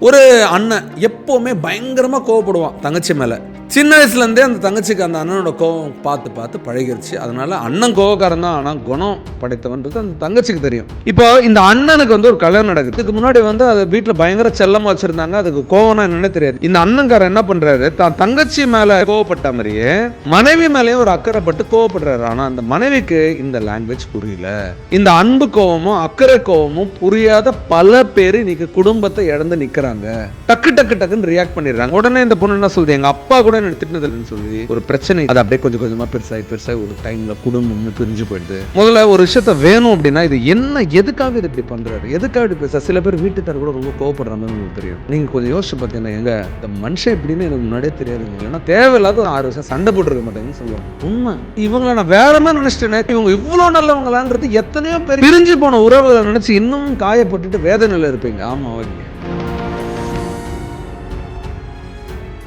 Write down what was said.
ஒரு அண்ணன் எப்போவுமே பயங்கரமாக கோவப்படுவான் தங்கச்சி மேலே. சின்ன வயசுலேருந்தே அந்த தங்கச்சிக்கு அந்த அண்ணனோட கோவம் பார்த்து பார்த்து பழகிருச்சு. அதனால அண்ணன் கோவக்காரன் தான், ஆனால் குணம் படைத்தவன்றது அந்த தங்கச்சிக்கு தெரியும். இப்போ இந்த அண்ணனுக்கு வந்து ஒரு கல்யாணம் நடக்குது. இதுக்கு முன்னாடி வந்து அதை வீட்டில் பயங்கர செல்லமாக வச்சுருந்தாங்க. அதுக்கு கோவம்னா என்னன்னே தெரியாது. இந்த அண்ணன்காரன் என்ன பண்ணுறாரு, தான் தங்கச்சி மேலே கோவப்பட்ட மாதிரியே மனைவி மேலேயும் ஒரு அக்கறைப்பட்டு கோவப்படுறாரு. ஆனால் அந்த மனைவிக்கு இந்த லாங்குவேஜ் புரியல. இந்த அன்பு கோவமும் அக்கறை கோவமும் புரியாத பல பேர் இன்னைக்கு குடும்பத்தை இழந்து நிற்கிறாங்க. டக்கு டக்கு டக்குன்னு ரியாக்ட் பண்ணிடுறாங்க. உடனே இந்த பொண்ணு என்ன சொல்லுது, எங்க அப்பா கூட திட்டினதுன்னு சொல்லி ஒரு பிரச்சனை அது அப்படியே கொஞ்சம் கொஞ்சமா பெருசாகி ஒரு டைம்ல குடும்பம் பிரிஞ்சு போயிடுது. முதல்ல ஒரு விஷயத்த வேணும் அப்படின்னா இது என்ன, எதுக்காக இது இப்படி பண்றாரு, எதுக்காக இப்படி பேச. சில பேர் வீட்டுக்காரர் கூட ரொம்ப கோவப்படுற மாதிரி உங்களுக்கு தெரியும். நீங்க கொஞ்சம் யோசிச்சு பார்த்தீங்கன்னா, எங்க இந்த மனுஷன் எப்படின்னு எனக்கு முன்னாடியே தெரியாதுங்க. ஏன்னா தேவையில்லாத ஒரு 6 வருஷம் சண்டை போட்டுருக்க மாட்டேங்குன்னு சொல்லுவாங்க. உண்மை. இவங்களை நான் வேற மாதிரி நினைச்சிட்டேன். இவங்க இவ்வளவு நல்லவங்களான்றது எத்தனையோ பேர் பிரிஞ்சு போன உறவுகளை நினைச்சு இன்னும் காயப்பட்டுட்டு வேதனையில இருப்பீங்க. ஆமா, ஓகே.